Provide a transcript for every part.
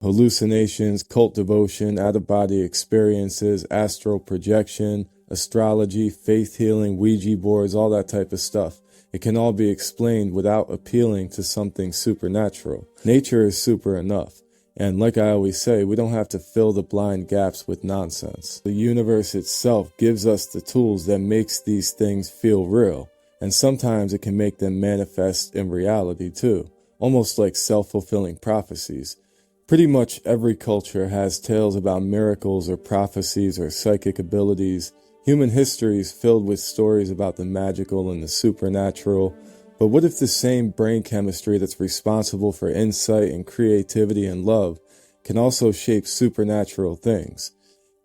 hallucinations, cult devotion, out-of-body experiences, astral projection, astrology, faith healing, Ouija boards, all that type of stuff. It can all be explained without appealing to something supernatural. Nature is super enough. And like I always say, we don't have to fill the blind gaps with nonsense. The universe itself gives us the tools that makes these things feel real. And sometimes it can make them manifest in reality too. Almost like self-fulfilling prophecies. Pretty much every culture has tales about miracles or prophecies or psychic abilities. Human history is filled with stories about the magical and the supernatural. But what if the same brain chemistry that's responsible for insight and creativity and love can also shape supernatural things?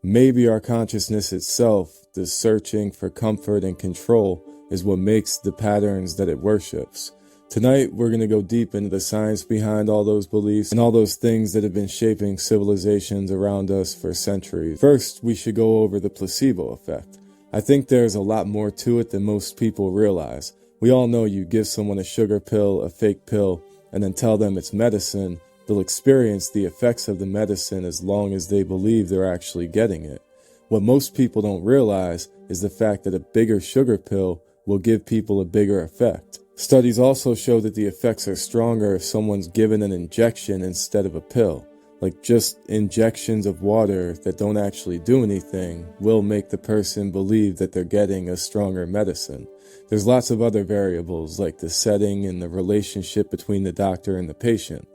Maybe our consciousness itself, the searching for comfort and control, is what makes the patterns that it worships. Tonight, we're going to go deep into the science behind all those beliefs and all those things that have been shaping civilizations around us for centuries. First, we should go over the placebo effect. I think there's a lot more to it than most people realize. We all know you give someone a sugar pill, a fake pill, and then tell them it's medicine. They'll experience the effects of the medicine as long as they believe they're actually getting it. What most people don't realize is the fact that a bigger sugar pill will give people a bigger effect. Studies also show that the effects are stronger if someone's given an injection instead of a pill. Like just injections of water that don't actually do anything will make the person believe that they're getting a stronger medicine. There's lots of other variables like the setting and the relationship between the doctor and the patient.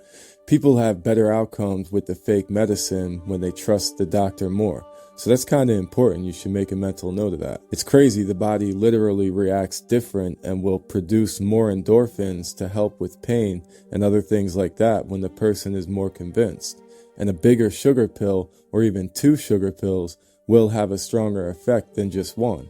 People have better outcomes with the fake medicine when they trust the doctor more. So that's kind of important. You should make a mental note of that. It's crazy. The body literally reacts different and will produce more endorphins to help with pain and other things like that when the person is more convinced. And a bigger sugar pill or even 2 sugar pills will have a stronger effect than just one.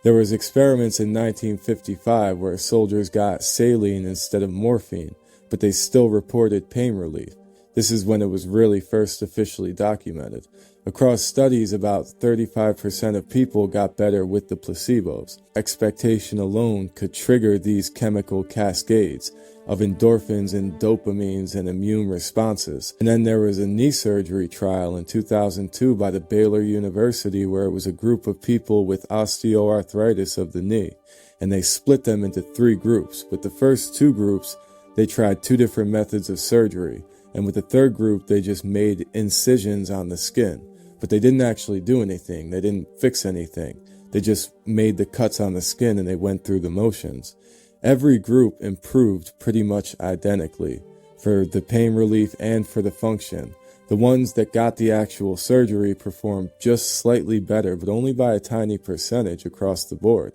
There was experiments in 1955 where soldiers got saline instead of morphine, but they still reported pain relief. This is when it was really first officially documented. Across studies, about 35% of people got better with the placebos. Expectation alone could trigger these chemical cascades of endorphins and dopamines and immune responses. And then there was a knee surgery trial in 2002 by the Baylor University where it was a group of people with osteoarthritis of the knee. And they split them into 3 groups. With the first 2 groups, they tried 2 different methods of surgery. And with the third group, they just made incisions on the skin. But they didn't actually do anything. They didn't fix anything. They just made the cuts on the skin and they went through the motions. Every group improved pretty much identically for the pain relief and for the function. The ones that got the actual surgery performed just slightly better, but only by a tiny percentage across the board.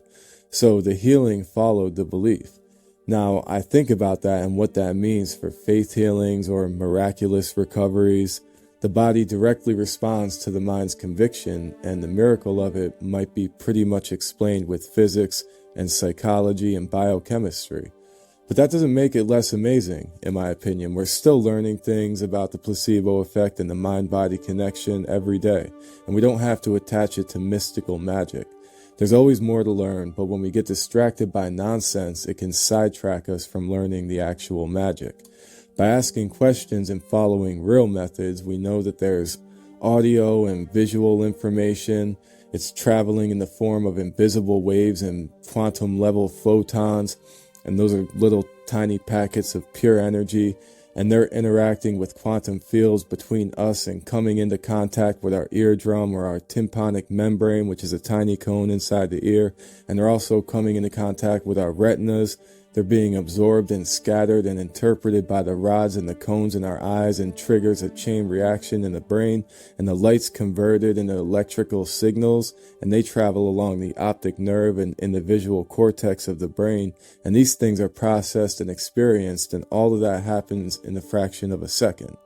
So the healing followed the belief. Now, I think about that and what that means for faith healings or miraculous recoveries. The body directly responds to the mind's conviction, and the miracle of it might be pretty much explained with physics and psychology and biochemistry. But that doesn't make it less amazing, in my opinion. We're still learning things about the placebo effect and the mind-body connection every day, and we don't have to attach it to mystical magic. There's always more to learn, but when we get distracted by nonsense, it can sidetrack us from learning the actual magic. By asking questions and following real methods, we know that there's audio and visual information. It's traveling in the form of invisible waves and quantum level photons. And those are little tiny packets of pure energy. And they're interacting with quantum fields between us and coming into contact with our eardrum or our tympanic membrane, which is a tiny cone inside the ear. And they're also coming into contact with our retinas. They're being absorbed and scattered and interpreted by the rods and the cones in our eyes and triggers a chain reaction in the brain, and the light's converted into electrical signals, and they travel along the optic nerve and in the visual cortex of the brain, and these things are processed and experienced, and all of that happens in the fraction of a second.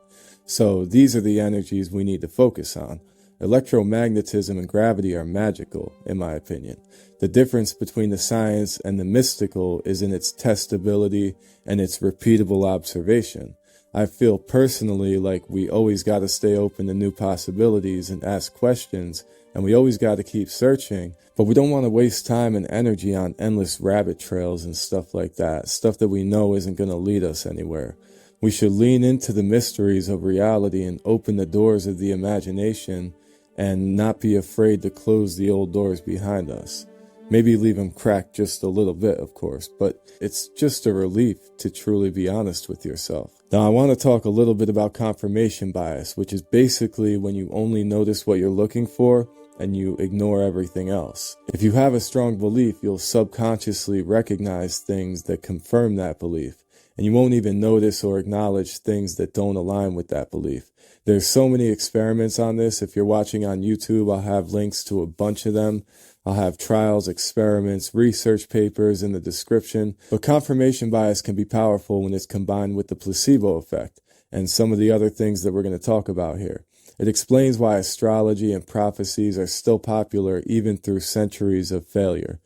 So these are the energies we need to focus on. Electromagnetism and gravity are magical, in my opinion. The difference between the science and the mystical is in its testability and its repeatable observation. I feel personally like we always got to stay open to new possibilities and ask questions, and we always got to keep searching, but we don't want to waste time and energy on endless rabbit trails and stuff like that, stuff that we know isn't going to lead us anywhere. We should lean into the mysteries of reality and open the doors of the imagination and not be afraid to close the old doors behind us. Maybe leave them cracked just a little bit, of course, but it's just a relief to truly be honest with yourself. Now, I want to talk a little bit about confirmation bias, which is basically when you only notice what you're looking for and you ignore everything else. If you have a strong belief, you'll subconsciously recognize things that confirm that belief, and you won't even notice or acknowledge things that don't align with that belief. There's so many experiments on this. If you're watching on YouTube, I'll have links to a bunch of them. I'll have trials, experiments, research papers in the description. But confirmation bias can be powerful when it's combined with the placebo effect and some of the other things that we're going to talk about here. It explains why astrology and prophecies are still popular even through centuries of failure.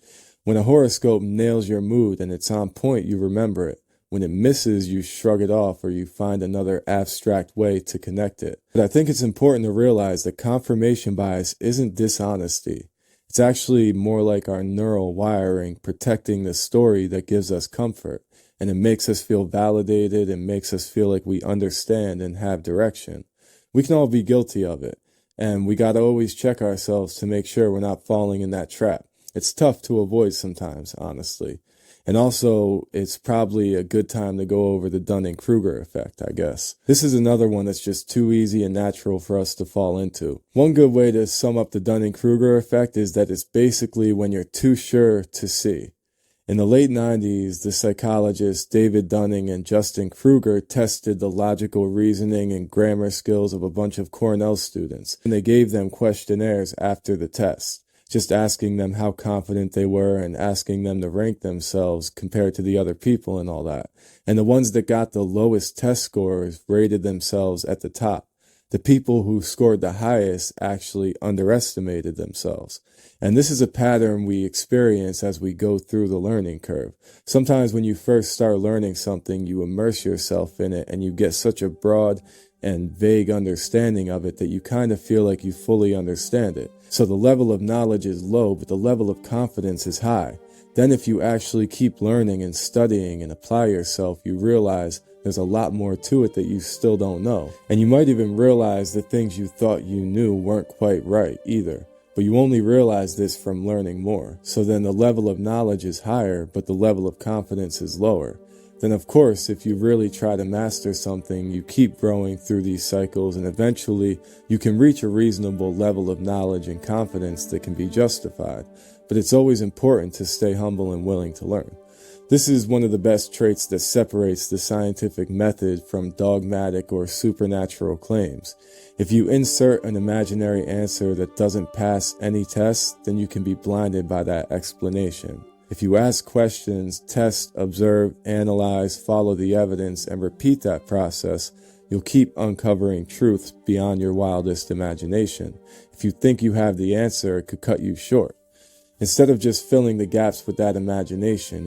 When a horoscope nails your mood and it's on point, you remember it. When it misses, you shrug it off or you find another abstract way to connect it. But I think it's important to realize that confirmation bias isn't dishonesty. It's actually more like our neural wiring protecting the story that gives us comfort, and it makes us feel validated and makes us feel like we understand and have direction. We can all be guilty of it, and we got to always check ourselves to make sure we're not falling in that trap. It's tough to avoid sometimes, honestly. And also, it's probably a good time to go over the Dunning-Kruger Effect, I guess. This is another one that's just too easy and natural for us to fall into. One good way to sum up the Dunning-Kruger Effect is that it's basically when you're too sure to see. In the late 90s, the psychologists David Dunning and Justin Kruger tested the logical reasoning and grammar skills of a bunch of Cornell students, and they gave them questionnaires after the test, just asking them how confident they were and asking them to rank themselves compared to the other people and all that. And the ones that got the lowest test scores rated themselves at the top. The people who scored the highest actually underestimated themselves. And this is a pattern we experience as we go through the learning curve. Sometimes when you first start learning something, you immerse yourself in it and you get such a broad and vague understanding of it that you kind of feel like you fully understand it. So the level of knowledge is low, but the level of confidence is high. Then if you actually keep learning and studying and apply yourself, you realize there's a lot more to it that you still don't know. And you might even realize the things you thought you knew weren't quite right either. But you only realize this from learning more. So then the level of knowledge is higher, but the level of confidence is lower. Then of course, if you really try to master something, you keep growing through these cycles and eventually you can reach a reasonable level of knowledge and confidence that can be justified. But it's always important to stay humble and willing to learn. This is one of the best traits that separates the scientific method from dogmatic or supernatural claims. If you insert an imaginary answer that doesn't pass any test, then you can be blinded by that explanation. If you ask questions, test, observe, analyze, follow the evidence, and repeat that process, you'll keep uncovering truths beyond your wildest imagination. If you think you have the answer, it could cut you short. Instead of just filling the gaps with that imagination,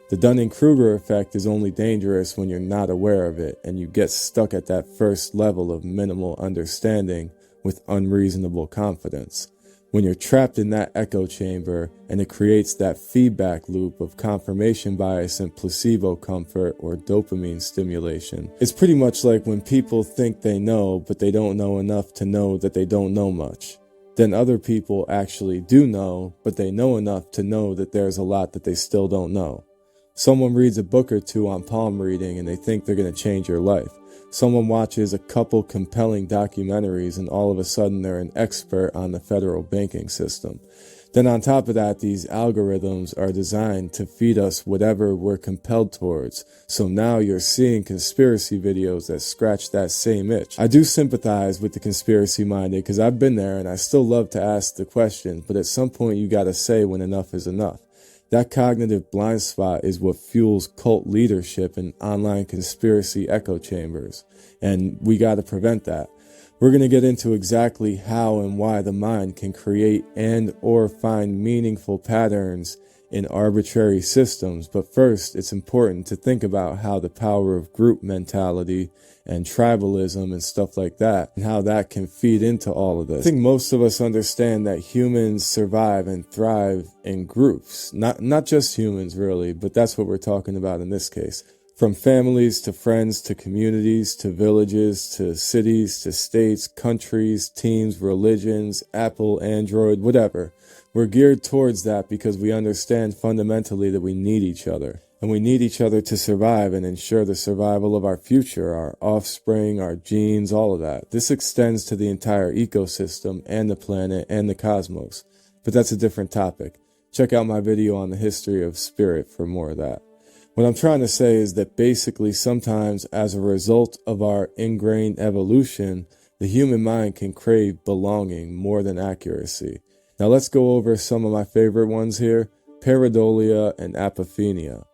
the Dunning-Kruger effect is only dangerous when you're not aware of it and you get stuck at that first level of minimal understanding with unreasonable confidence. When you're trapped in that echo chamber and it creates that feedback loop of confirmation bias and placebo comfort or dopamine stimulation. It's pretty much like when people think they know, but they don't know enough to know that they don't know much. Then other people actually do know, but they know enough to know that there's a lot that they still don't know. Someone reads a book or two on palm reading and they think they're going to change your life. Someone watches a couple compelling documentaries and all of a sudden they're an expert on the federal banking system. Then on top of that, these algorithms are designed to feed us whatever we're compelled towards. So now you're seeing conspiracy videos that scratch that same itch. I do sympathize with the conspiracy minded because I've been there and I still love to ask the question, but at some point you gotta say when enough is enough. That cognitive blind spot is what fuels cult leadership and online conspiracy echo chambers, and we got to prevent that. We're going to get into exactly how and why the mind can create and or find meaningful patterns in arbitrary systems, but first it's important to think about how the power of group mentality and tribalism and stuff like that, and how that can feed into all of this. I think most of us understand that humans survive and thrive in groups. Not just humans really, but that's what we're talking about in this case. From families to friends to communities to villages to cities to states, countries, teams, religions, Apple, Android, whatever. We're geared towards that because we understand fundamentally that we need each other. And we need each other to survive and ensure the survival of our future, our offspring, our genes, all of that. This extends to the entire ecosystem and the planet and the cosmos. But that's a different topic. Check out my video on the history of spirit for more of that. What I'm trying to say is that basically sometimes as a result of our ingrained evolution, the human mind can crave belonging more than accuracy. Now let's go over some of my favorite ones here, pareidolia and apophenia.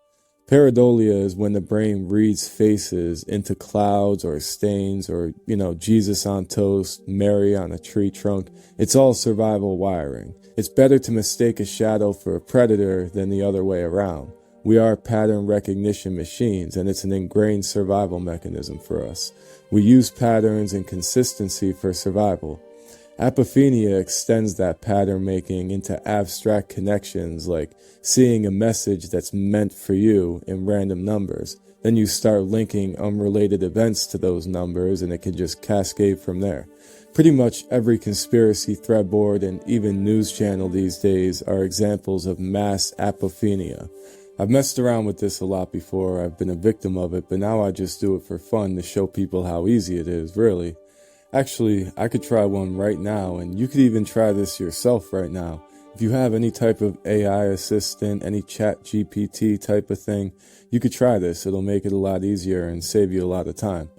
Pareidolia is when the brain reads faces into clouds or stains or, Jesus on toast, Mary on a tree trunk. It's all survival wiring. It's better to mistake a shadow for a predator than the other way around. We are pattern recognition machines, and it's an ingrained survival mechanism for us. We use patterns and consistency for survival. Apophenia extends that pattern making into abstract connections, like seeing a message that's meant for you in random numbers. Then you start linking unrelated events to those numbers, and it can just cascade from there. Pretty much every conspiracy thread board and even news channel these days are examples of mass apophenia. I've messed around with this a lot before, I've been a victim of it, but now I just do it for fun to show people how easy it is, really. Actually, I could try one right now, and you could even try this yourself right now. If you have any type of AI assistant, any chat GPT type of thing, you could try this. It'll make it a lot easier and save you a lot of time.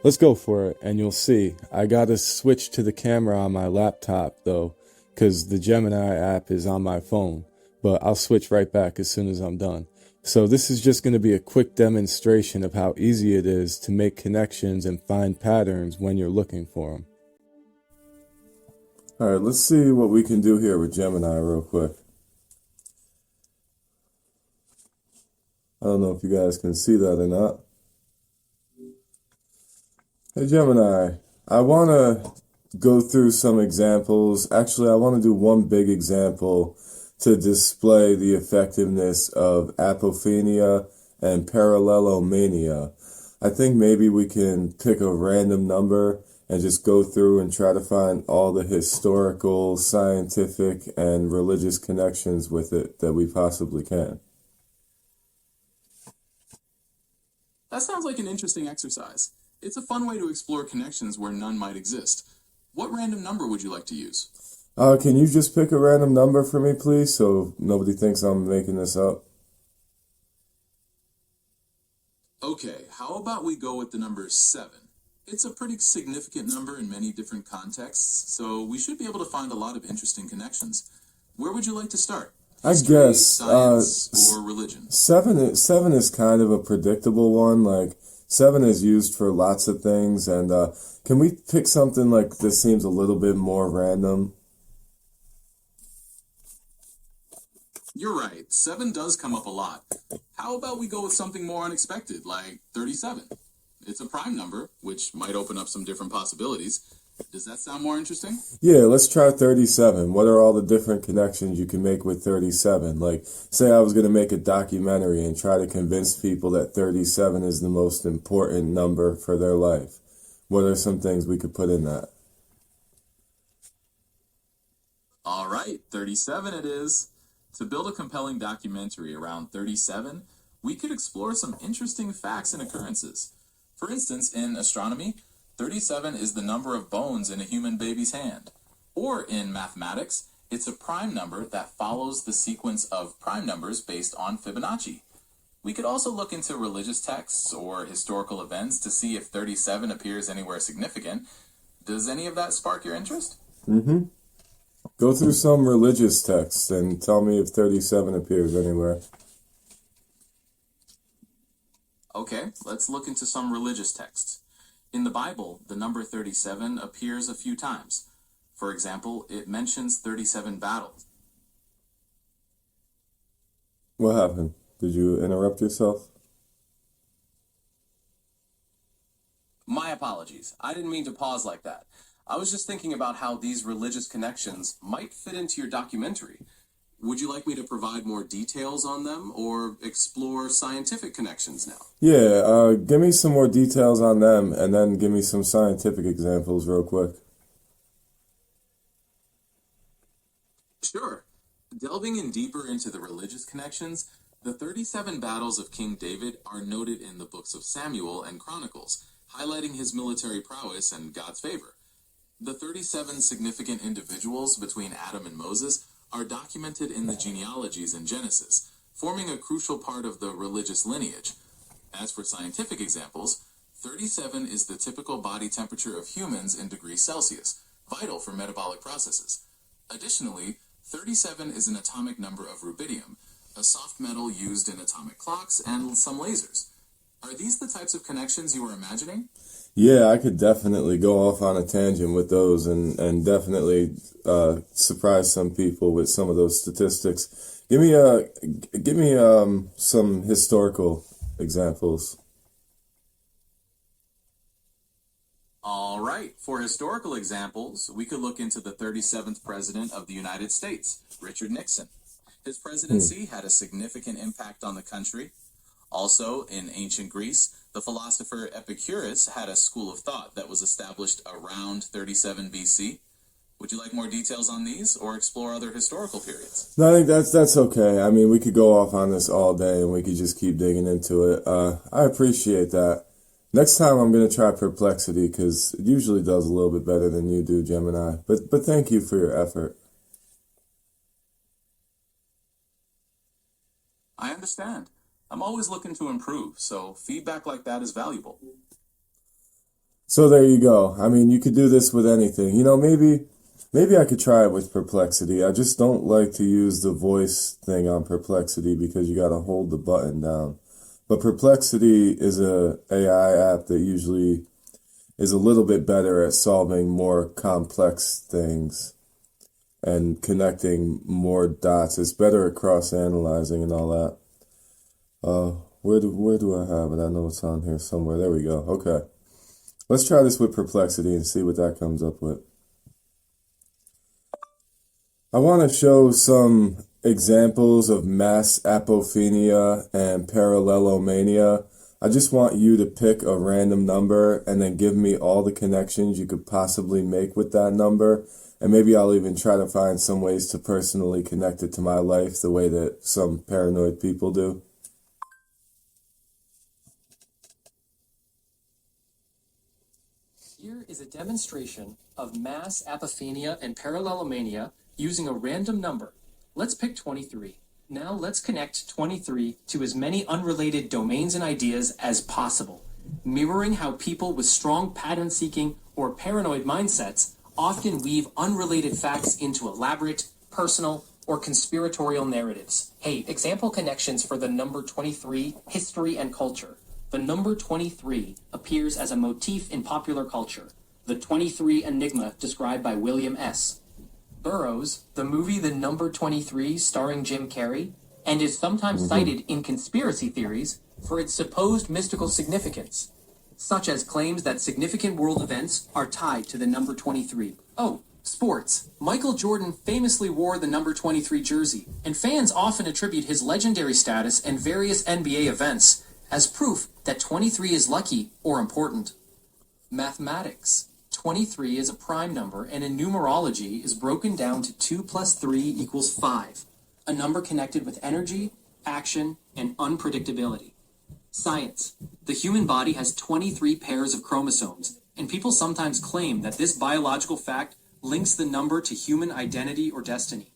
Let's go for it, and you'll see. I gotta switch to the camera on my laptop, though, because the Gemini app is on my phone. But I'll switch right back as soon as I'm done. So this is just going to be a quick demonstration of how easy it is to make connections and find patterns when you're looking for them. Alright, let's see what we can do here with Gemini real quick. I don't know if you guys can see that or not. Hey Gemini, I want to go through some examples. Actually, I want to do one big example to display the effectiveness of apophenia and parallelomania. I think maybe we can pick a random number and just go through and try to find all the historical, scientific, and religious connections with it that we possibly can. That sounds like an interesting exercise. It's a fun way to explore connections where none might exist. What random number would you like to use? Can you just pick a random number for me, please, so nobody thinks I'm making this up? Okay, how about we go with the number 7? It's a pretty significant number in many different contexts, so we should be able to find a lot of interesting connections. Where would you like to start? History, I guess science, or religion? 7 is kind of a predictable one. Like 7 is used for lots of things, and can we pick something like this seems a little bit more random? You're right, 7 does come up a lot. How about we go with something more unexpected, like 37? It's a prime number, which might open up some different possibilities. Does that sound more interesting? Yeah, let's try 37. What are all the different connections you can make with 37? Like, say I was going to make a documentary and try to convince people that 37 is the most important number for their life. What are some things we could put in that? All right, 37 it is. To build a compelling documentary around 37, we could explore some interesting facts and occurrences. For instance, in astronomy, 37 is the number of bones in a human baby's hand. Or in mathematics, it's a prime number that follows the sequence of prime numbers based on Fibonacci. We could also look into religious texts or historical events to see if 37 appears anywhere significant. Does any of that spark your interest? Mm-hmm. Go through some religious texts and tell me if 37 appears anywhere. Okay, let's look into some religious texts. In the Bible, the number 37 appears a few times. For example, it mentions 37 battles. What happened? Did you interrupt yourself? My apologies. I didn't mean to pause like that. I was just thinking about how these religious connections might fit into your documentary. Would you like me to provide more details on them or explore scientific connections now? Yeah, give me some more details on them and then give me some scientific examples real quick. Sure. Delving in deeper into the religious connections, the 37 battles of King David are noted in the books of Samuel and Chronicles, highlighting his military prowess and God's favor. The 37 significant individuals between Adam and Moses are documented in the genealogies in Genesis, forming a crucial part of the religious lineage. As for scientific examples, 37 is the typical body temperature of humans in degrees Celsius, vital for metabolic processes. Additionally, 37 is an atomic number of rubidium, a soft metal used in atomic clocks and some lasers. Are these the types of connections you were imagining? Yeah, I could definitely go off on a tangent with those and definitely surprise some people with some of those statistics. Give me some historical examples. All right, for historical examples, we could look into the 37th President of the United States, Richard Nixon. His presidency had a significant impact on the country. Also, in ancient Greece, the philosopher Epicurus had a school of thought that was established around 37 BC. Would you like more details on these or explore other historical periods? No, I think that's okay. I mean, we could go off on this all day and we could just keep digging into it. I appreciate that. Next time I'm going to try perplexity because it usually does a little bit better than you do, Gemini. But thank you for your effort. I understand. I'm always looking to improve, so feedback like that is valuable. So there you go. I mean, you could do this with anything. You know, maybe I could try it with perplexity. I just don't like to use the voice thing on perplexity because you got to hold the button down. But Perplexity is a AI app that usually is a little bit better at solving more complex things and connecting more dots. It's better at cross-analyzing and all that. Where do I have it? I know it's on here somewhere. There we go. Okay. Let's try this with Perplexity and see what that comes up with. I want to show some examples of mass apophenia and parallelomania. I just want you to pick a random number and then give me all the connections you could possibly make with that number. And maybe I'll even try to find some ways to personally connect it to my life the way that some paranoid people do. Here is a demonstration of mass apophenia and parallelomania using a random number. Let's pick 23. Now let's connect 23 to as many unrelated domains and ideas as possible, mirroring how people with strong pattern-seeking or paranoid mindsets often weave unrelated facts into elaborate, personal, or conspiratorial narratives. Hey, example connections for the number 23, history and culture. The number 23 appears as a motif in popular culture. The 23 Enigma described by William S. Burroughs, the movie The Number 23 starring Jim Carrey, and is sometimes cited in conspiracy theories for its supposed mystical significance, such as claims that significant world events are tied to the number 23. Oh, sports. Michael Jordan famously wore the number 23 jersey, and fans often attribute his legendary status and various NBA events as proof that 23 is lucky or important. Mathematics. 23 is a prime number, and in numerology is broken down to 2 plus 3 equals 5, a number connected with energy, action, and unpredictability. Science. The human body has 23 pairs of chromosomes, and people sometimes claim that this biological fact links the number to human identity or destiny.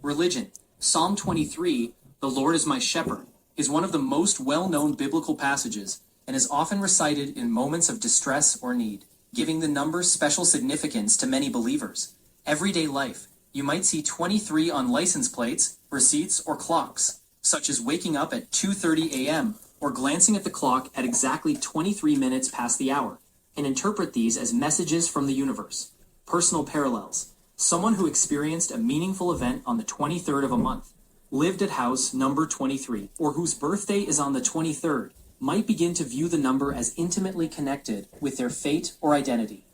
Religion. Psalm 23, "The Lord is my shepherd," is one of the most well-known biblical passages and is often recited in moments of distress or need, giving the number special significance to many believers. Everyday life. You might see 23 on license plates, receipts, or clocks, such as waking up at 2:30 a.m. or glancing at the clock at exactly 23 minutes past the hour, and interpret these as messages from the universe. Personal parallels. Someone who experienced a meaningful event on the 23rd of a month, lived at house number 23, or whose birthday is on the 23rd, might begin to view the number as intimately connected with their fate or identity.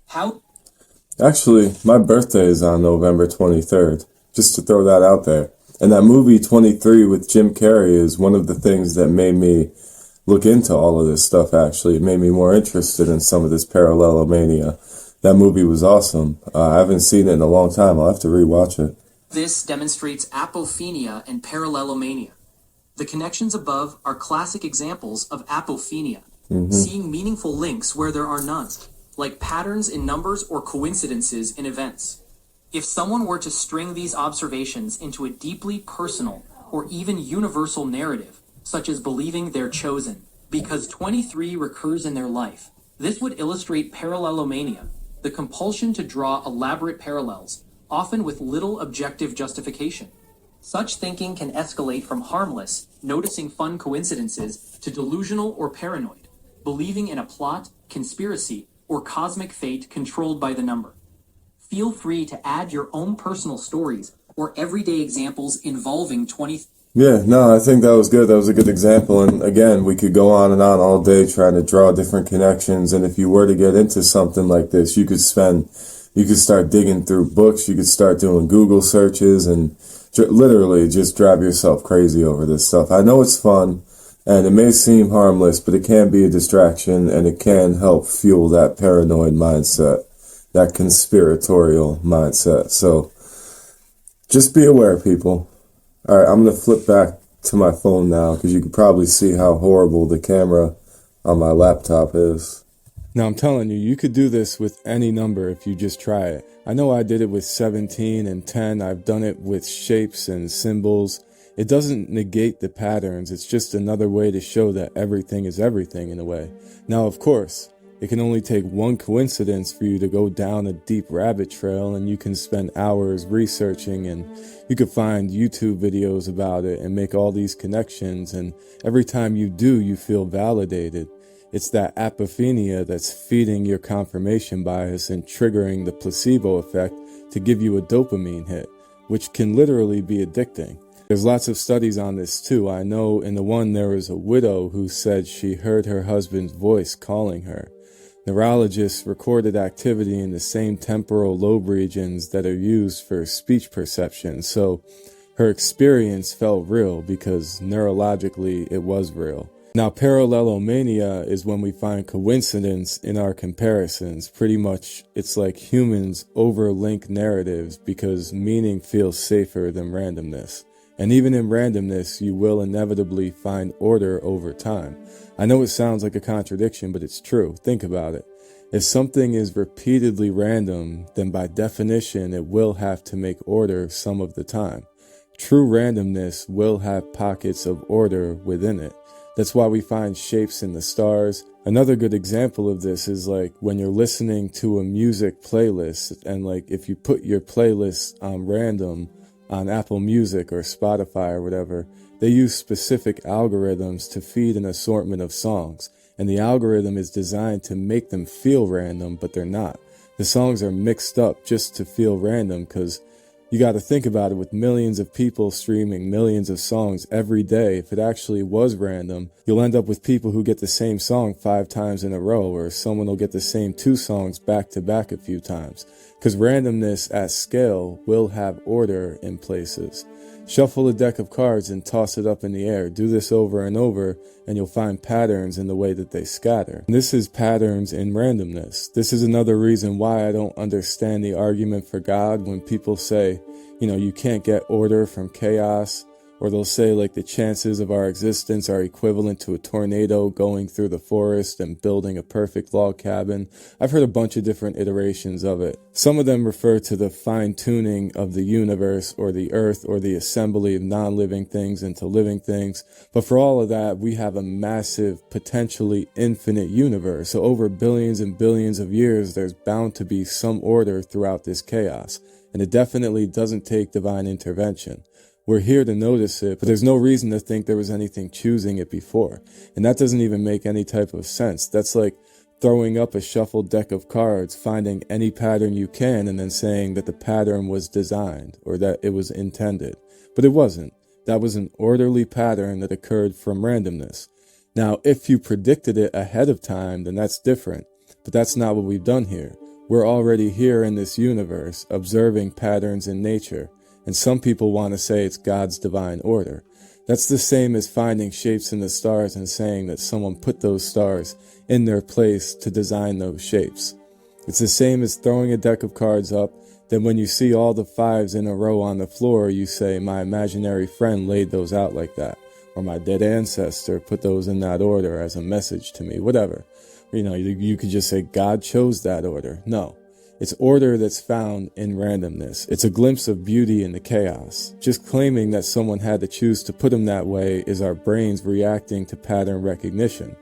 How? Actually, my birthday is on November 23rd, just to throw that out there. And that movie 23 with Jim Carrey is one of the things that made me look into all of this stuff, actually. It made me more interested in some of this parallelomania. That movie was awesome. I haven't seen it in a long time. I'll have to rewatch it. This demonstrates apophenia and parallelomania. The connections above are classic examples of apophenia, seeing meaningful links where there are none, like patterns in numbers or coincidences in events. If someone were to string these observations into a deeply personal or even universal narrative, such as believing they're chosen because 23 recurs in their life, this would illustrate parallelomania, the compulsion to draw elaborate parallels, often with little objective justification. Such thinking can escalate from harmless, noticing fun coincidences, to delusional or paranoid, believing in a plot, conspiracy, or cosmic fate controlled by the number. Feel free to add your own personal stories or everyday examples involving 23. Yeah, no, I think that was good. That was a good example. And again, we could go on and on all day trying to draw different connections. And if you were to get into something like this, you could start digging through books. You could start doing Google searches and literally just drive yourself crazy over this stuff. I know it's fun and it may seem harmless, but it can be a distraction and it can help fuel that paranoid mindset, that conspiratorial mindset. So just be aware, people. All right, I'm going to flip back to my phone now because you can probably see how horrible the camera on my laptop is. Now, I'm telling you, you could do this with any number if you just try it. I know I did it with 17 and 10. I've done it with shapes and symbols. It doesn't negate the patterns. It's just another way to show that everything is everything in a way. Now, of course, it can only take one coincidence for you to go down a deep rabbit trail, and you can spend hours researching, and you could find YouTube videos about it and make all these connections, and every time you do, you feel validated. It's that apophenia that's feeding your confirmation bias and triggering the placebo effect to give you a dopamine hit, which can literally be addicting. There's lots of studies on this too. I know in the one there was a widow who said she heard her husband's voice calling her. Neurologists recorded activity in the same temporal lobe regions that are used for speech perception, so her experience felt real because neurologically it was real. Now, parallelomania is when we find coincidence in our comparisons. Pretty much, it's like humans overlink narratives because meaning feels safer than randomness. And even in randomness, you will inevitably find order over time. I know it sounds like a contradiction, but it's true. Think about it. If something is repeatedly random, then by definition, it will have to make order some of the time. True randomness will have pockets of order within it. That's why we find shapes in the stars. Another good example of this is like when you're listening to a music playlist, and like if you put your playlist on random on Apple Music or Spotify or whatever, they use specific algorithms to feed an assortment of songs. And the algorithm is designed to make them feel random, but they're not. The songs are mixed up just to feel random because you got to think about it, with millions of people streaming millions of songs every day. If it actually was random, you'll end up with people who get the same song 5 times in a row, or someone will get the same 2 songs back to back a few times. Because randomness at scale will have order in places. Shuffle a deck of cards and toss it up in the air. Do this over and over, and you'll find patterns in the way that they scatter. And this is patterns in randomness. This is another reason why I don't understand the argument for God when people say, you can't get order from chaos, or they'll say like the chances of our existence are equivalent to a tornado going through the forest and building a perfect log cabin. I've heard a bunch of different iterations of it. Some of them refer to the fine-tuning of the universe or the earth or the assembly of non-living things into living things. But for all of that, we have a massive, potentially infinite universe. So over billions and billions of years, there's bound to be some order throughout this chaos. And it definitely doesn't take divine intervention. We're here to notice it, but there's no reason to think there was anything choosing it before. And that doesn't even make any type of sense. That's like throwing up a shuffled deck of cards, finding any pattern you can, and then saying that the pattern was designed or that it was intended. But it wasn't. That was an orderly pattern that occurred from randomness. Now, if you predicted it ahead of time, then that's different. But that's not what we've done here. We're already here in this universe, observing patterns in nature. and some people want to say it's God's divine order. That's the same as finding shapes in the stars and saying that someone put those stars in their place to design those shapes. It's the same as throwing a deck of cards up, then when you see all the 5s in a row on the floor, you say, my imaginary friend laid those out like that, or my dead ancestor put those in that order as a message to me, whatever. You could just say God chose that order. No, it's order that's found in randomness. It's a glimpse of beauty in the chaos. Just claiming that someone had to choose to put them that way is our brains reacting to pattern recognition.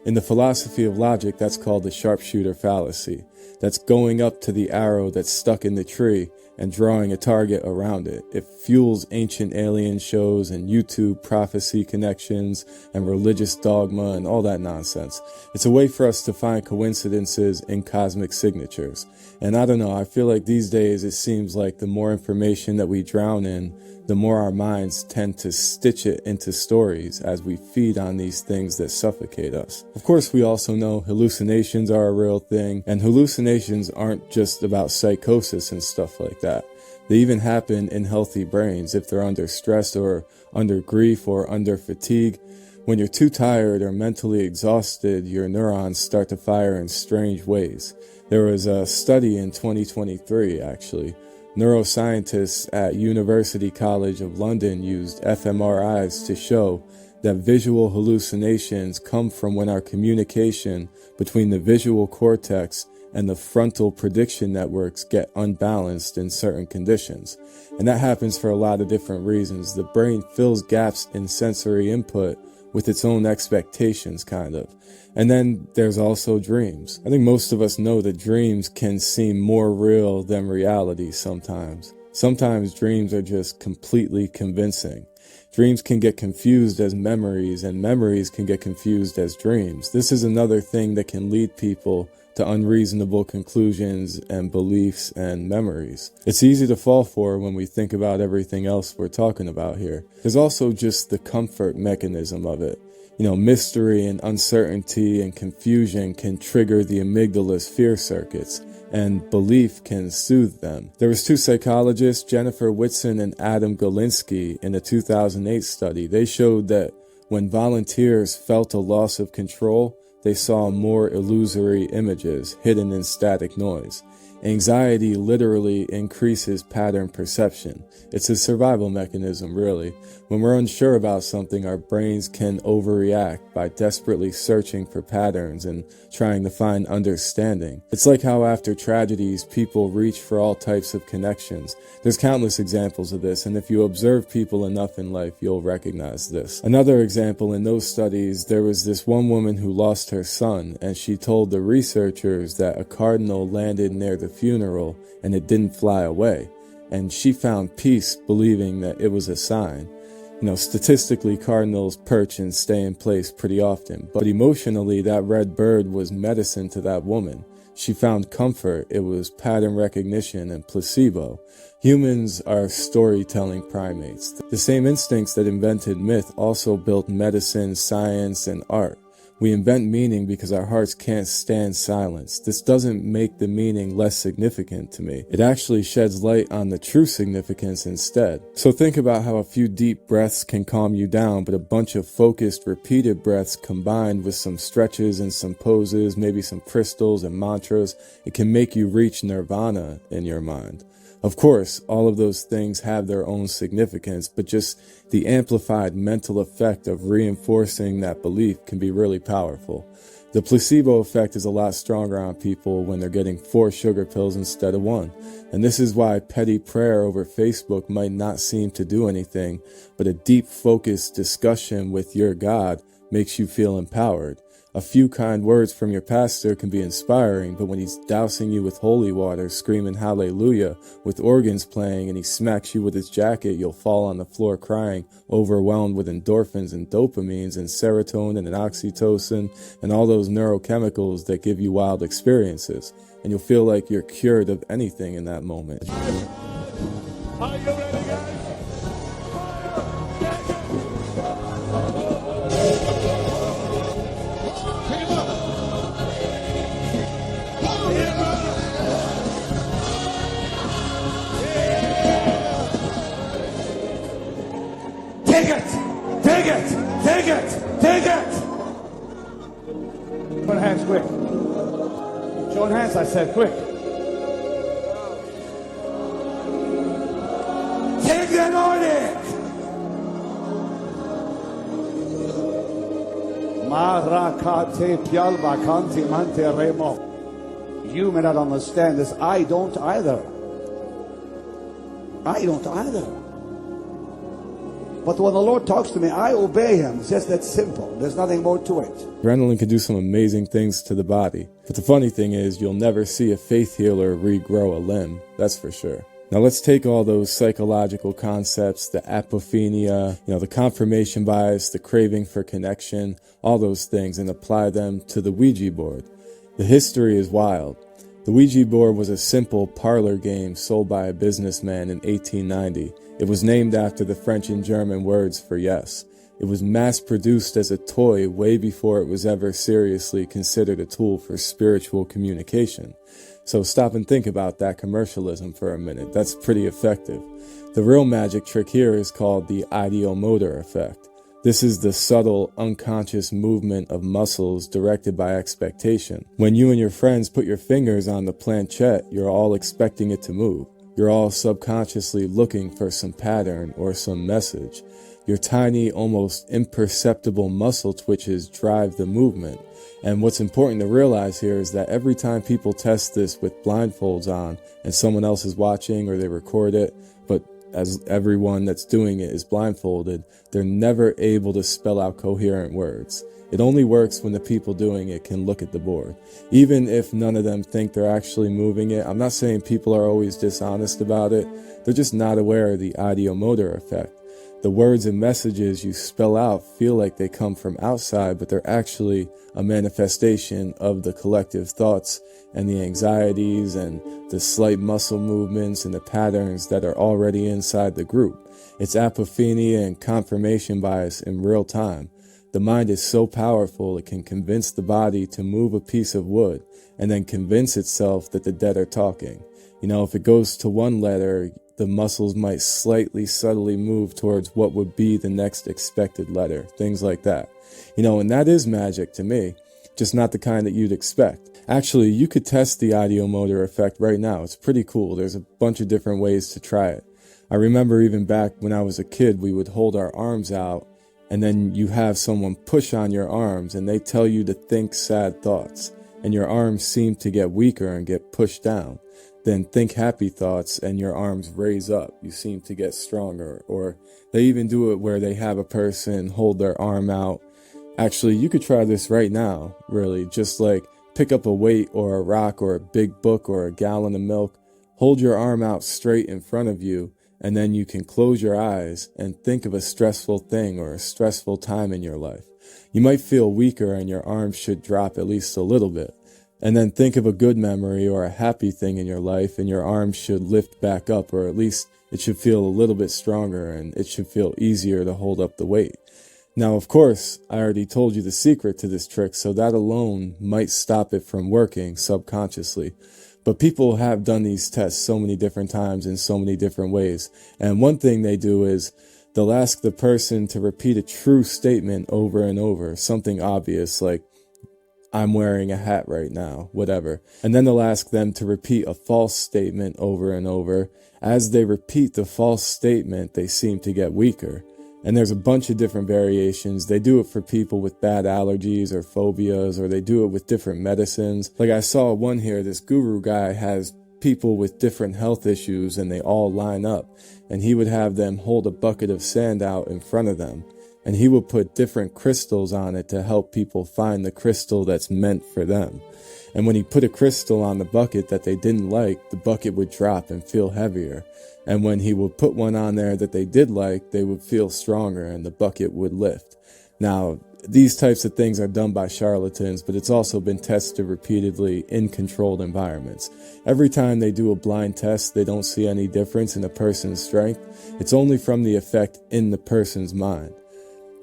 In the philosophy of logic, that's called the sharpshooter fallacy. That's going up to the arrow that's stuck in the tree and drawing a target around it. It fuels ancient alien shows and YouTube prophecy connections and religious dogma and all that nonsense. It's a way for us to find coincidences in cosmic signatures. And I don't know, I feel like these days it seems like the more information that we drown in, the more our minds tend to stitch it into stories as we feed on these things that suffocate us. Of course, we also know hallucinations are a real thing, and hallucinations aren't just about psychosis and stuff like that. They even happen in healthy brains if they're under stress or under grief or under fatigue. When you're too tired or mentally exhausted, your neurons start to fire in strange ways. There was a study in 2023, actually. Neuroscientists at University College of London used fMRIs to show that visual hallucinations come from when our communication between the visual cortex and the frontal prediction networks get unbalanced in certain conditions. And that happens for a lot of different reasons. The brain fills gaps in sensory input with its own expectations, kind of. And then there's also dreams. I think most of us know that dreams can seem more real than reality sometimes. Sometimes dreams are just completely convincing. Dreams can get confused as memories, and memories can get confused as dreams. This is another thing that can lead people to unreasonable conclusions and beliefs and memories. It's easy to fall for when we think about everything else we're talking about here. There's also just the comfort mechanism of it. Mystery and uncertainty and confusion can trigger the amygdala's fear circuits, and belief can soothe them. There was 2 psychologists, Jennifer Whitson and Adam Galinsky, in a 2008 study. They showed that when volunteers felt a loss of control, they saw more illusory images hidden in static noise. Anxiety literally increases pattern perception. It's a survival mechanism, really. When we're unsure about something, our brains can overreact by desperately searching for patterns and trying to find understanding. It's like how after tragedies, people reach for all types of connections. There's countless examples of this, and if you observe people enough in life, you'll recognize this. Another example in those studies, there was this one woman who lost her son, and she told the researchers that a cardinal landed near the funeral and it didn't fly away, and she found peace believing that it was a sign. Statistically, cardinals perch and stay in place pretty often, but emotionally, that red bird was medicine to that woman. She found comfort. It was pattern recognition and placebo. Humans are storytelling primates. The same instincts that invented myth also built medicine, science, and art. We invent meaning because our hearts can't stand silence. This doesn't make the meaning less significant to me. It actually sheds light on the true significance instead. So think about how a few deep breaths can calm you down, but a bunch of focused, repeated breaths combined with some stretches and some poses, maybe some crystals and mantras, it can make you reach nirvana in your mind. Of course, all of those things have their own significance, but just the amplified mental effect of reinforcing that belief can be really powerful. The placebo effect is a lot stronger on people when they're getting 4 sugar pills instead of 1. And this is why petty prayer over Facebook might not seem to do anything, but a deep focused discussion with your God makes you feel empowered. A few kind words from your pastor can be inspiring, but when he's dousing you with holy water, screaming hallelujah, with organs playing, and he smacks you with his jacket, you'll fall on the floor crying, overwhelmed with endorphins and dopamines and serotonin and oxytocin and all those neurochemicals that give you wild experiences. And you'll feel like you're cured of anything in that moment. Are you ready, guys? quick. Show hands, I said, quick. Take the Nordic! Marakate pialbakanti mante remo. You may not understand this. I don't either. I don't either. But when the Lord talks to me, I obey him. It's just that simple. There's nothing more to it. Adrenaline can do some amazing things to the body. But the funny thing is, you'll never see a faith healer regrow a limb. That's for sure. Now let's take all those psychological concepts, the apophenia, the confirmation bias, the craving for connection, all those things, and apply them to the Ouija board. The history is wild. The Ouija board was a simple parlor game sold by a businessman in 1890. It was named after the French and German words for yes. It was mass-produced as a toy way before it was ever seriously considered a tool for spiritual communication. So stop and think about that commercialism for a minute. That's pretty effective. The real magic trick here is called the Ideomotor Effect. This is the subtle, unconscious movement of muscles directed by expectation. When you and your friends put your fingers on the planchette, you're all expecting it to move. You're all subconsciously looking for some pattern or some message. Your tiny, almost imperceptible muscle twitches drive the movement. And what's important to realize here is that every time people test this with blindfolds on and someone else is watching or they record it, but as everyone that's doing it is blindfolded, they're never able to spell out coherent words. It only works when the people doing it can look at the board. Even if none of them think they're actually moving it, I'm not saying people are always dishonest about it. They're just not aware of the Ideomotor effect. The words and messages you spell out feel like they come from outside, but they're actually a manifestation of the collective thoughts and the anxieties and the slight muscle movements and the patterns that are already inside the group. It's apophenia and confirmation bias in real time. The mind is so powerful it can convince the body to move a piece of wood and then convince itself that the dead are talking. If it goes to one letter, the muscles might slightly subtly move towards what would be the next expected letter, things like that. And that is magic to me, just not the kind that you'd expect. Actually, you could test the Ideomotor effect right now. It's pretty cool. There's a bunch of different ways to try it. I remember even back when I was a kid, we would hold our arms out and then you have someone push on your arms and they tell you to think sad thoughts and your arms seem to get weaker and get pushed down. Then think happy thoughts and your arms raise up. You seem to get stronger. Or they even do it where they have a person hold their arm out. Actually, you could try this right now, really. Just like pick up a weight or a rock or a big book or a gallon of milk. Hold your arm out straight in front of you, and then you can close your eyes and think of a stressful thing or a stressful time in your life. You might feel weaker and your arms should drop at least a little bit. And then think of a good memory or a happy thing in your life and your arms should lift back up, or at least it should feel a little bit stronger and it should feel easier to hold up the weight. Now, of course, I already told you the secret to this trick, so that alone might stop it from working subconsciously. But people have done these tests so many different times in so many different ways. And one thing they do is they'll ask the person to repeat a true statement over and over, something obvious like, I'm wearing a hat right now, whatever. And then they'll ask them to repeat a false statement over and over. As they repeat the false statement, they seem to get weaker. And there's a bunch of different variations. They do it for people with bad allergies or phobias, or they do it with different medicines. Like I saw one here, this guru guy has people with different health issues and they all line up. And he would have them hold a bucket of sand out in front of them. And he would put different crystals on it to help people find the crystal that's meant for them. And when he put a crystal on the bucket that they didn't like, the bucket would drop and feel heavier. And when he would put one on there that they did like, they would feel stronger and the bucket would lift. Now, these types of things are done by charlatans, but it's also been tested repeatedly in controlled environments. Every time they do a blind test, they don't see any difference in a person's strength. It's only from the effect in the person's mind.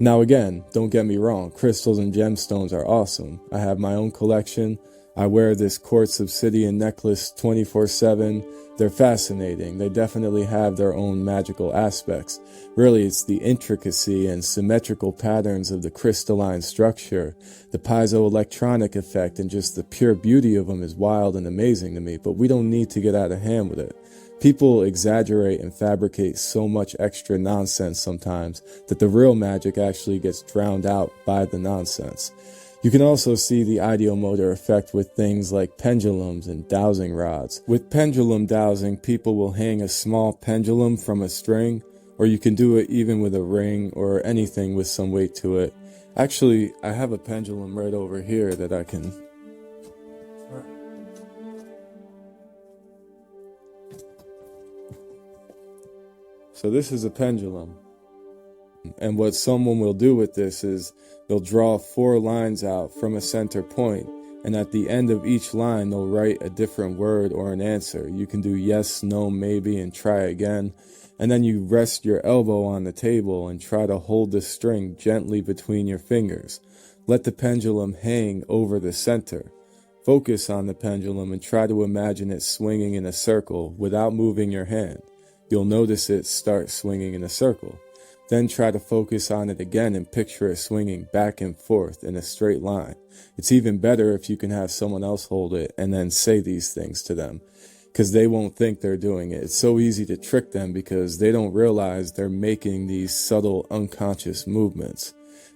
Now again, don't get me wrong, crystals and gemstones are awesome. I have my own collection. I wear this quartz obsidian necklace 24/7. They're fascinating. They definitely have their own magical aspects. Really, it's the intricacy and symmetrical patterns of the crystalline structure, the piezoelectronic effect, and just the pure beauty of them is wild and amazing to me, but we don't need to get out of hand with it. People exaggerate and fabricate so much extra nonsense sometimes that the real magic actually gets drowned out by the nonsense. You can also see the Ideomotor effect with things like pendulums and dowsing rods. With pendulum dowsing, people will hang a small pendulum from a string, or you can do it even with a ring or anything with some weight to it. Actually, I have a pendulum right over here that I can... So this is a pendulum. And what someone will do with this is they'll draw 4 lines out from a center point, and at the end of each line they'll write a different word or an answer. You can do yes, no, maybe, and try again. And then you rest your elbow on the table and try to hold the string gently between your fingers. Let the pendulum hang over the center. Focus on the pendulum and try to imagine it swinging in a circle without moving your hand. You'll notice it start swinging in a circle. Then try to focus on it again and picture it swinging back and forth in a straight line. It's even better if you can have someone else hold it and then say these things to them, because they won't think they're doing it. It's so easy to trick them because they don't realize they're making these subtle unconscious movements.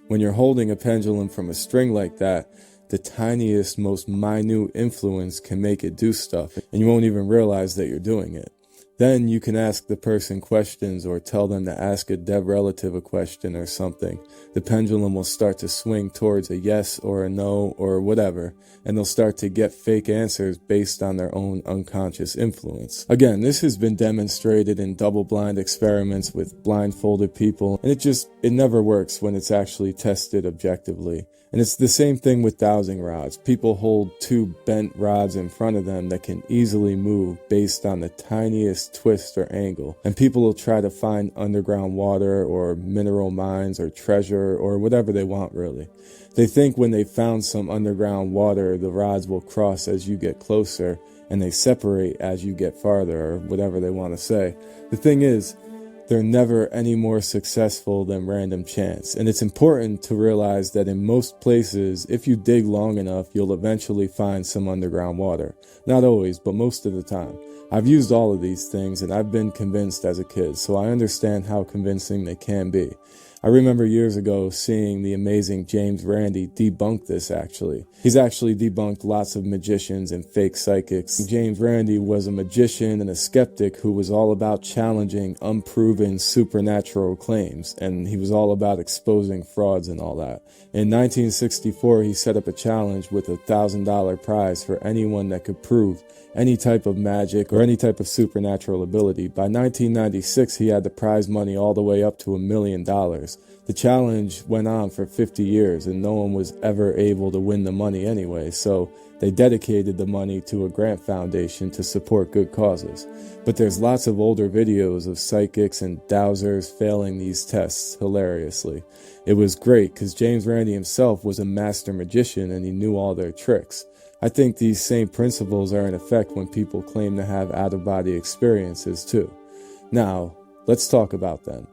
When you're holding a pendulum from a string like that, the tiniest, most minute influence can make it do stuff, and you won't even realize that you're doing it. Then you can ask the person questions or tell them to ask a dead relative a question or something. The pendulum will start to swing towards a yes or a no or whatever, and they'll start to get fake answers based on their own unconscious influence. Again, this has been demonstrated in double-blind experiments with blindfolded people, and it never works when it's actually tested objectively. And it's the same thing with dowsing rods. People hold 2 bent rods in front of them that can easily move based on the tiniest twist or angle. And people will try to find underground water or mineral mines or treasure or whatever they want, really. They think when they found some underground water, the rods will cross as you get closer and they separate as you get farther, or whatever they want to say. The thing is, they're never any more successful than random chance. And it's important to realize that in most places, if you dig long enough, you'll eventually find some underground water. Not always, but most of the time. I've used all of these things and I've been convinced as a kid, so I understand how convincing they can be. I remember years ago seeing the amazing James Randi debunk this actually. He's actually debunked lots of magicians and fake psychics. James Randi was a magician and a skeptic who was all about challenging unproven supernatural claims, and he was all about exposing frauds and all that. In 1964, he set up a challenge with a $1,000 prize for anyone that could prove any type of magic or any type of supernatural ability. By 1996, he had the prize money all the way up to $1 million. The challenge went on for 50 years and no one was ever able to win the money anyway, so they dedicated the money to a grant foundation to support good causes. But there's lots of older videos of psychics and dowsers failing these tests hilariously. It was great because James Randi himself was a master magician and he knew all their tricks. I think these same principles are in effect when people claim to have out-of-body experiences too. Now, let's talk about them.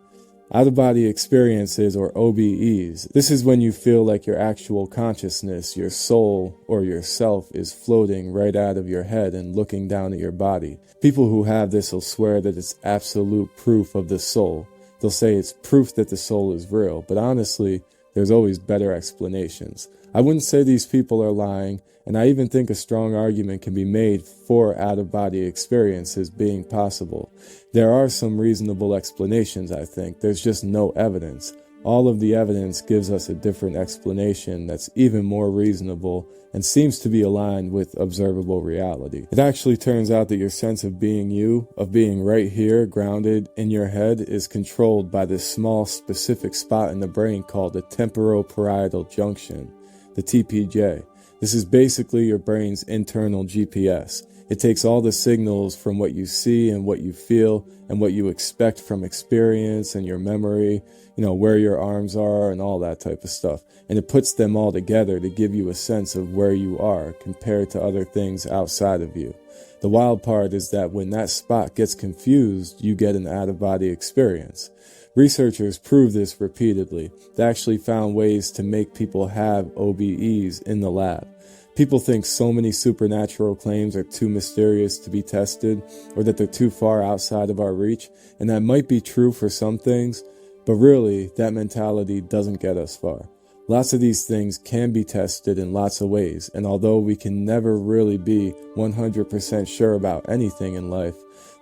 Out-of-body experiences, or OBEs. This is when you feel like your actual consciousness, your soul, or yourself is floating right out of your head and looking down at your body. People who have this will swear that it's absolute proof of the soul. They'll say it's proof that the soul is real, but honestly, there's always better explanations. I wouldn't say these people are lying, and I even think a strong argument can be made for out-of-body experiences being possible. There are some reasonable explanations, I think. There's just no evidence. All of the evidence gives us a different explanation that's even more reasonable and seems to be aligned with observable reality. It actually turns out that your sense of being you, of being right here, grounded in your head, is controlled by this small specific spot in the brain called the temporoparietal junction, the TPJ. This is basically your brain's internal GPS. It takes all the signals from what you see and what you feel and what you expect from experience and your memory, where your arms are and all that type of stuff. And it puts them all together to give you a sense of where you are compared to other things outside of you. The wild part is that when that spot gets confused, you get an out-of-body experience. Researchers prove this repeatedly. They actually found ways to make people have OBEs in the lab. People think so many supernatural claims are too mysterious to be tested, or that they're too far outside of our reach, and that might be true for some things, but really, that mentality doesn't get us far. Lots of these things can be tested in lots of ways, and although we can never really be 100% sure about anything in life,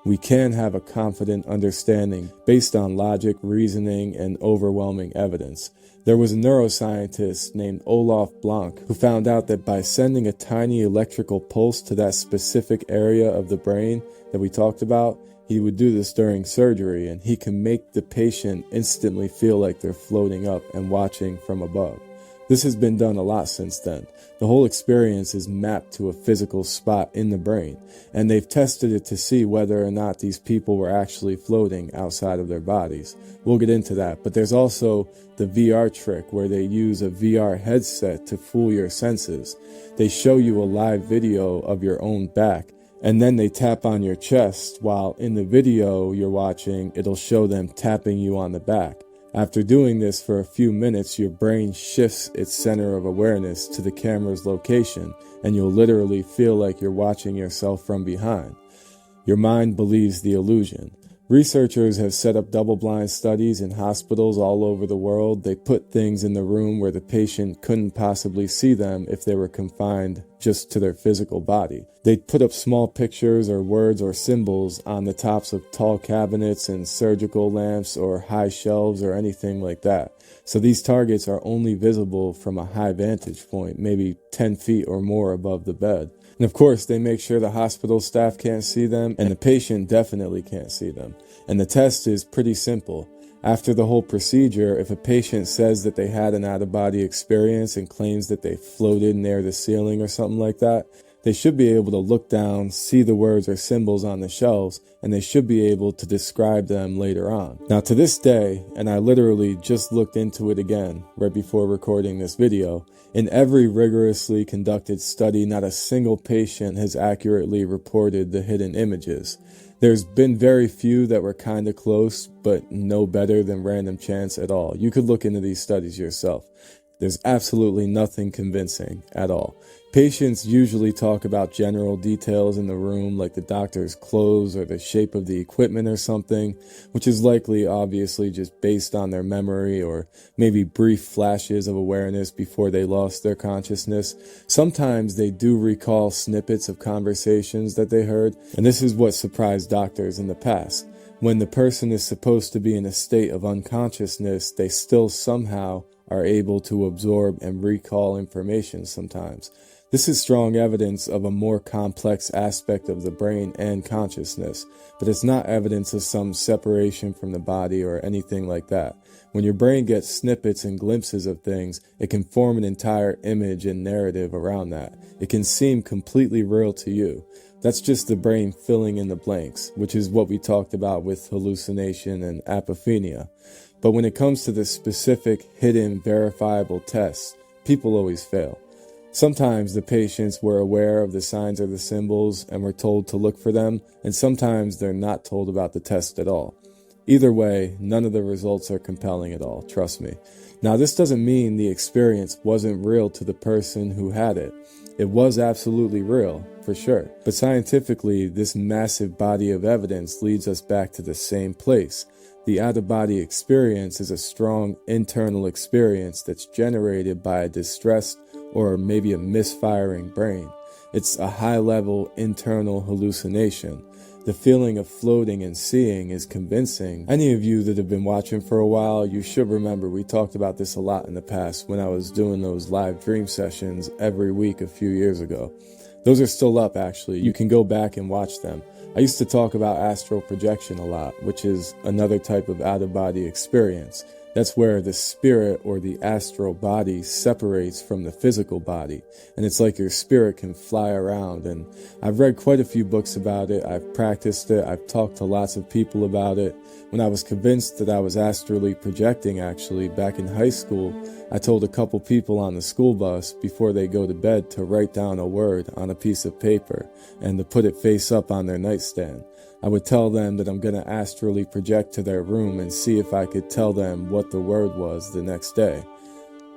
we can have a confident understanding based on logic, reasoning, and overwhelming evidence. There was a neuroscientist named Olaf Blank who found out that by sending a tiny electrical pulse to that specific area of the brain that we talked about, he would do this during surgery, and he can make the patient instantly feel like they're floating up and watching from above. This has been done a lot since then. The whole experience is mapped to a physical spot in the brain, and they've tested it to see whether or not these people were actually floating outside of their bodies. We'll get into that, but there's also the VR trick where they use a VR headset to fool your senses. They show you a live video of your own back, and then they tap on your chest while in the video you're watching, it'll show them tapping you on the back. After doing this for a few minutes, your brain shifts its center of awareness to the camera's location, and you'll literally feel like you're watching yourself from behind. Your mind believes the illusion. Researchers have set up double-blind studies in hospitals all over the world. They put things in the room where the patient couldn't possibly see them if they were confined just to their physical body. They'd put up small pictures or words or symbols on the tops of tall cabinets and surgical lamps or high shelves or anything like that. So these targets are only visible from a high vantage point, maybe 10 feet or more above the bed. And of course, they make sure the hospital staff can't see them, and the patient definitely can't see them. And the test is pretty simple. After the whole procedure, if a patient says that they had an out-of-body experience and claims that they floated near the ceiling or something like that, they should be able to look down, see the words or symbols on the shelves, and they should be able to describe them later on. Now to this day, and I literally just looked into it again right before recording this video, in every rigorously conducted study, not a single patient has accurately reported the hidden images. There's been very few that were kind of close, but no better than random chance at all. You could look into these studies yourself. There's absolutely nothing convincing at all. Patients usually talk about general details in the room, like the doctor's clothes or the shape of the equipment or something, which is likely obviously just based on their memory or maybe brief flashes of awareness before they lost their consciousness. Sometimes they do recall snippets of conversations that they heard, and this is what surprised doctors in the past. When the person is supposed to be in a state of unconsciousness, they still somehow are able to absorb and recall information sometimes. This is strong evidence of a more complex aspect of the brain and consciousness, but it's not evidence of some separation from the body or anything like that. When your brain gets snippets and glimpses of things, it can form an entire image and narrative around that. It can seem completely real to you. That's just the brain filling in the blanks, which is what we talked about with hallucination and apophenia. But when it comes to the specific, hidden, verifiable tests, people always fail. Sometimes the patients were aware of the signs or the symbols and were told to look for them, and sometimes they're not told about the test at all. Either way, none of the results are compelling at all, trust me. Now, this doesn't mean the experience wasn't real to the person who had it. It was absolutely real, for sure. But scientifically, this massive body of evidence leads us back to the same place. The out-of-body experience is a strong internal experience that's generated by a distressed or maybe a misfiring brain. It's a high-level internal hallucination. The feeling of floating and seeing is convincing. Any of you that have been watching for a while, you should remember we talked about this a lot in the past when I was doing those live dream sessions every week a few years ago. Those are still up, actually. You can go back and watch them. I used to talk about astral projection a lot, which is another type of out-of-body experience. That's where the spirit or the astral body separates from the physical body. And it's like your spirit can fly around. And I've read quite a few books about it. I've practiced it. I've talked to lots of people about it. When I was convinced that I was astrally projecting, actually, back in high school, I told a couple people on the school bus before they go to bed to write down a word on a piece of paper and to put it face up on their nightstand. I would tell them that I'm going to astrally project to their room and see if I could tell them what the word was the next day.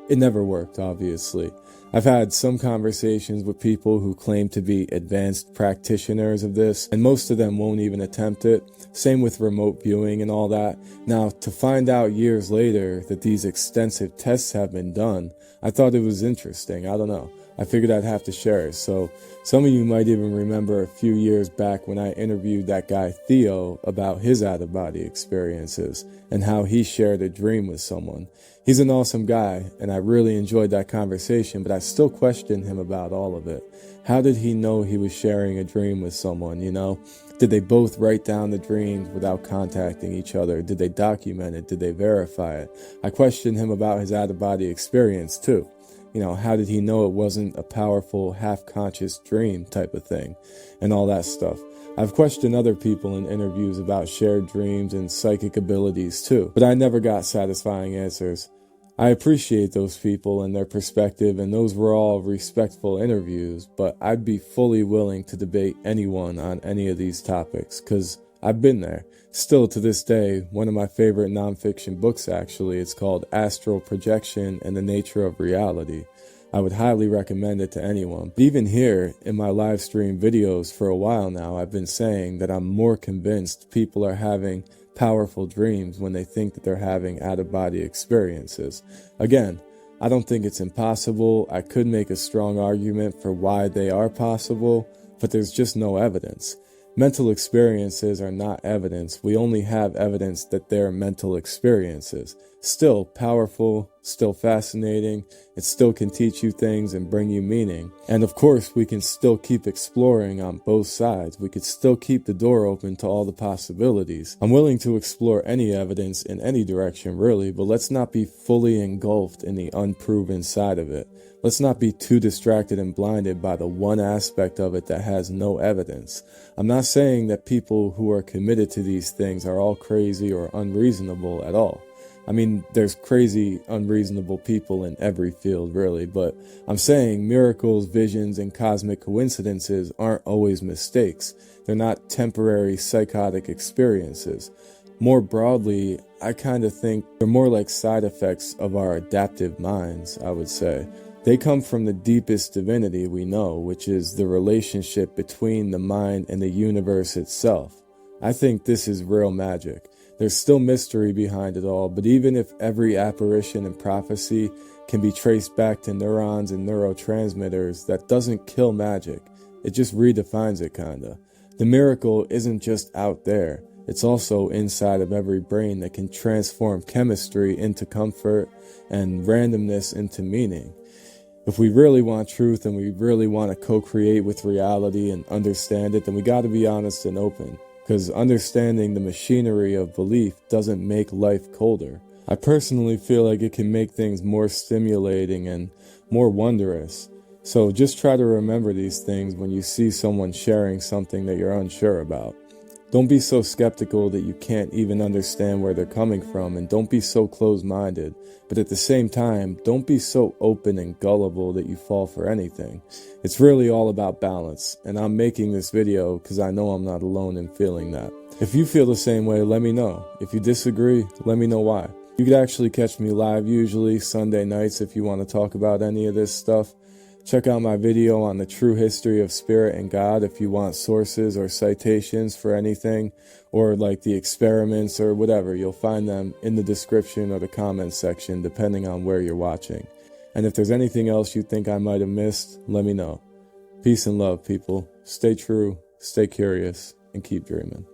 It never worked, obviously. I've had some conversations with people who claim to be advanced practitioners of this, and most of them won't even attempt it. Same with remote viewing and all that. Now, to find out years later that these extensive tests have been done, I thought it was interesting. I don't know. I figured I'd have to share it. So some of you might even remember a few years back when I interviewed that guy Theo about his out-of-body experiences and how he shared a dream with someone. He's an awesome guy, and I really enjoyed that conversation, but I still question him about all of it. How did he know he was sharing a dream with someone, you know? Did they both write down the dreams without contacting each other? Did they document it? Did they verify it? I questioned him about his out-of-body experience, too. You know, how did he know it wasn't a powerful, half-conscious dream type of thing and all that stuff? I've questioned other people in interviews about shared dreams and psychic abilities too, but I never got satisfying answers. I appreciate those people and their perspective, and those were all respectful interviews, but I'd be fully willing to debate anyone on any of these topics, because I've been there. Still, to this day, one of my favorite nonfiction books, actually, it's called Astral Projection and the Nature of Reality. I would highly recommend it to anyone. But even here, in my live stream videos for a while now, I've been saying that I'm more convinced people are having powerful dreams when they think that they're having out-of-body experiences. Again, I don't think it's impossible. I could make a strong argument for why they are possible, but there's just no evidence. Mental experiences are not evidence. We only have evidence that they're mental experiences. Still powerful, still fascinating. It still can teach you things and bring you meaning. And of course, we can still keep exploring on both sides. We could still keep the door open to all the possibilities. I'm willing to explore any evidence in any direction, really, but let's not be fully engulfed in the unproven side of it. Let's not be too distracted and blinded by the one aspect of it that has no evidence. I'm not saying that people who are committed to these things are all crazy or unreasonable at all. I mean, there's crazy, unreasonable people in every field, really, but I'm saying miracles, visions, and cosmic coincidences aren't always mistakes. They're not temporary psychotic experiences. More broadly, I kind of think they're more like side effects of our adaptive minds, I would say. They come from the deepest divinity we know, which is the relationship between the mind and the universe itself. I think this is real magic. There's still mystery behind it all, but even if every apparition and prophecy can be traced back to neurons and neurotransmitters, that doesn't kill magic. It just redefines it, kinda. The miracle isn't just out there. It's also inside of every brain that can transform chemistry into comfort and randomness into meaning. If we really want truth and we really want to co-create with reality and understand it, then we got to be honest and open. Because understanding the machinery of belief doesn't make life colder. I personally feel like it can make things more stimulating and more wondrous. So just try to remember these things when you see someone sharing something that you're unsure about. Don't be so skeptical that you can't even understand where they're coming from, and don't be so closed-minded. But at the same time, don't be so open and gullible that you fall for anything. It's really all about balance, and I'm making this video because I know I'm not alone in feeling that. If you feel the same way, let me know. If you disagree, let me know why. You could actually catch me live usually Sunday nights if you want to talk about any of this stuff. Check out my video on the true history of spirit and God if you want sources or citations for anything, or like the experiments or whatever. You'll find them in the description or the comments section depending on where you're watching. And if there's anything else you think I might have missed, let me know. Peace and love, people. Stay true, stay curious, and keep dreaming.